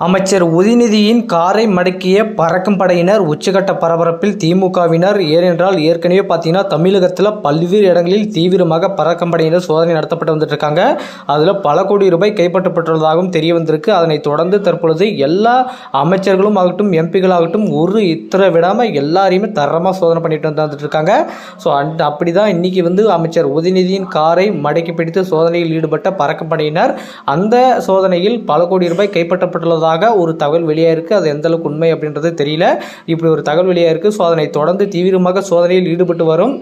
அமைச்சர் உதயநிதியின் காரை மடக்கிய பறக்கும் படையினர் உச்சகட்ட பரபரப்பில் திமுகவினர். ஏனென்றால் ஏற்கனவே பார்த்தீங்கன்னா தமிழகத்தில் பல்வேறு இடங்களில் தீவிரமாக பறக்கும் படையினர் சோதனை நடத்தப்பட்டு வந்துட்டு இருக்காங்க. அதில் பல கோடி ரூபாய் கைப்பற்றப்பட்டுள்ளதாகவும் தெரிய வந்திருக்கு. அதனைத் தொடர்ந்து தற்பொழுது எல்லா அமைச்சர்களும் ஆகட்டும், எம்பிகள் ஆகட்டும், ஒரு இத்தனை விடாமல் எல்லாரையுமே தரமாக சோதனை பண்ணிட்டு வந்துட்டு இருக்காங்க. ஸோ அப்படி தான் இன்னைக்கு அமைச்சர் உதயநிதியின் காரை மடக்கி பிடித்து சோதனையில் ஈடுபட்ட பறக்கும் படையினர். அந்த சோதனையில் பல கோடி ரூபாய் கைப்பற்றப்பட்டுள்ளது ஒரு தகவல் வெளியாயிருக்கு. அது எந்த அளவுக்கு உண்மை அப்படின்றது தெரியல. இப்படி ஒரு தகவல் வெளியாயிருக்கு. ஸோ அதனை தொடர்ந்து தீவிரமாக சோதனையில் ஈடுபட்டு வரும்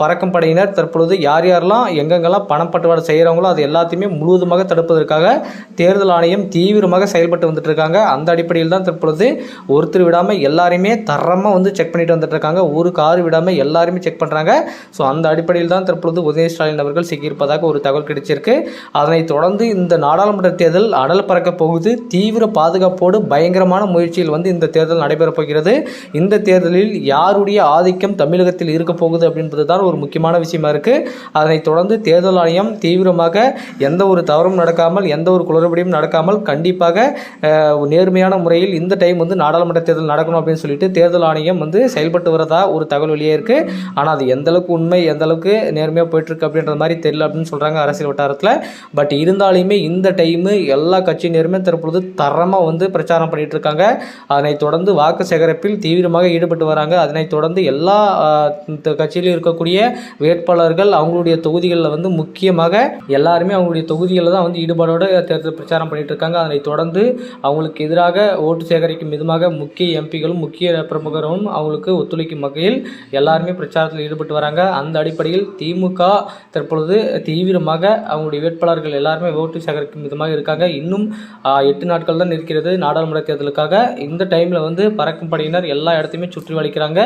பறக்கும் படையினர் தற்பொழுது யாரெல்லாம் எங்கெங்கெல்லாம் பணம் பட்டுவாடை செய்கிறாங்களோ அது எல்லாத்தையுமே முழுவதுமாக தடுப்பதற்காக தேர்தல் ஆணையம் தீவிரமாக செயல்பட்டு வந்துட்டு இருக்காங்க. அந்த அடிப்படையில் தான் தற்பொழுது ஒருத்தர் விடாமல் எல்லாருமே தரமாக செக் பண்ணிட்டு வந்துட்டு இருக்காங்க. ஒரு கார் விடாமல் எல்லாருமே செக் பண்ணுறாங்க. ஸோ அந்த அடிப்படையில் தான் தற்பொழுது உதயநிதி ஸ்டாலின் அவர்கள் சிக்கியிருப்பதாக ஒரு தகவல் கிடைச்சிருக்கு. அதனைத் தொடர்ந்து இந்த நாடாளுமன்ற தேர்தல் அனல் பறக்க போகுது. தீவிர பாதுகாப்போடு பயங்கரமான முயற்சியில் இந்த தேர்தல் நடைபெறப் போகிறது. இந்த தேர்தலில் யாருடைய ஆதிக்கம் தமிழகத்தில் இருக்க போகுது அப்படின்றது தான் ஒரு முக்கியமான விஷயமா இருக்கு. அதனைத் தொடர்ந்து தேர்தல் ஆணையம் தீவிரமாக எந்த ஒரு தவறும் நடக்காமல், எந்த ஒரு குளறுபடியும் நடக்காமல் கண்டிப்பாக நேர்மையான முறையில் இந்த டைம் நாடாளுமன்ற தேர்தல் நடக்கணும் அப்படின்னு சொல்லிட்டு தேர்தல் ஆணையம் செயல்பட்டு வரதா ஒரு தகவல் வெளியே இருக்கு. ஆனால் அது எந்த அளவுக்கு உண்மை, எந்த அளவுக்கு நேர்மையாக போயிட்டு இருக்கு அப்படின்ற மாதிரி தெரியல அப்படின்னு சொல்றாங்க அரசியல் வட்டாரத்தில். பட் இருந்தாலுமே இந்த டைம் எல்லா கட்சியினருமே தற்பொழுது தரமாக பிரச்சாரம் பண்ணிட்டு இருக்காங்க. அதனைத் தொடர்ந்து வாக்கு சேகரிப்பில் தீவிரமாக ஈடுபட்டு வராங்க. அதனைத் தொடர்ந்து எல்லா கட்சியிலும் இருக்கக்கூடிய வேட்பாளர்கள் அவங்களுடைய தொகுதிகளில் முக்கியமாக எல்லாருமே அவங்களுடைய தொகுதிகளில் தான் ஈடுபாடோட தேர்தல் பிரச்சாரம் பண்ணிட்டு இருக்காங்க. அதனைத் தொடர்ந்து அவங்களுக்கு எதிராக ஓட்டு சேகரிக்கும் விதமாக முக்கிய எம்பிகளும் முக்கிய பிரமுகரும் அவங்களுக்கு ஒத்துழைக்கும் வகையில் எல்லாருமே பிரச்சாரத்தில் ஈடுபட்டு வராங்க. அந்த அடிப்படையில் திமுக தற்பொழுது தீவிரமாக அவங்களுடைய வேட்பாளர்கள் எல்லாருமே ஓட்டு சேகரிக்கும் விதமாக இருக்காங்க. இன்னும் 8 நாட்கள் தான் இருக்கிறது நாடாளுமன்ற தேர்தலுக்காக. இந்த டைமில் பறக்கும் படையினர் எல்லா இடத்தையுமே சுற்றி வளைக்கிறாங்க.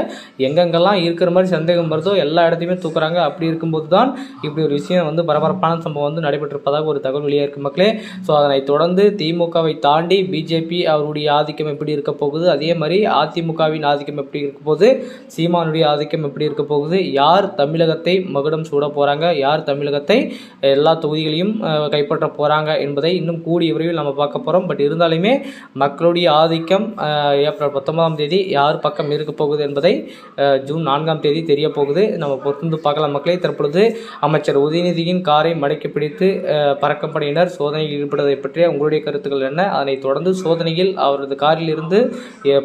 எங்கெங்கெல்லாம் இருக்கிற மாதிரி சந்தேகம் வருதோ எல்லா இடத்தையுமே தூக்குறாங்க. அப்படி இருக்கும்போது தான் இப்படி ஒரு விஷயம் பரபரப்பான சம்பவம் நடைபெற்றிருப்பதாக ஒரு தகவல் வெளியே இருக்கு மக்களே. ஸோ அதனைத் தொடர்ந்து திமுகவை தாண்டி பிஜேபி அவருடைய ஆதிக்கம் எப்படி இருக்க போகுது, அதே மாதிரி அதிமுகவின் ஆதிக்கம் எப்படி இருக்க போகுது, சீமானுடைய ஆதிக்கம் எப்படி இருக்க போகுது, யார் தமிழகத்தை மகுடம் சூட போகிறாங்க, யார் தமிழகத்தை எல்லா தொகுதிகளையும் கைப்பற்ற போகிறாங்க என்பதை இன்னும் கூடிய விரைவில் நம்ம பார்க்க போகிறோம். பட் இருந்தாலுமே மக்களுடைய ஆதிக்கம் ஏப்ரல் 19ஆம் தேதி யார் பக்கம் இருக்க போகுது என்பதை ஜூன் 4ஆம் தேதி தெரிய போகுது. நம்ம பொறுத்து பார்க்கலாம் மக்களே. தற்பொழுது அமைச்சர் உதயநிதியின் காரை மடக்கி பிடித்து பறக்கும் படையினர் சோதனையில் ஈடுபடுவதை பற்றிய உங்களுடைய கருத்துக்கள் என்ன? அதனைத் தொடர்ந்து சோதனையில் அவரது காரில் இருந்து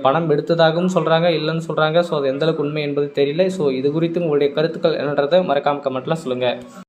பணம் எடுத்ததாகவும் சொல்கிறாங்க, இல்லைன்னு சொல்கிறாங்க. ஸோ அது எந்த அளவுக்கு உண்மை என்பது தெரியல. ஸோ இது குறித்து உங்களுடைய கருத்துக்கள் என்னன்றதை மறக்காம கமெண்ட்ல சொல்லுங்கள்.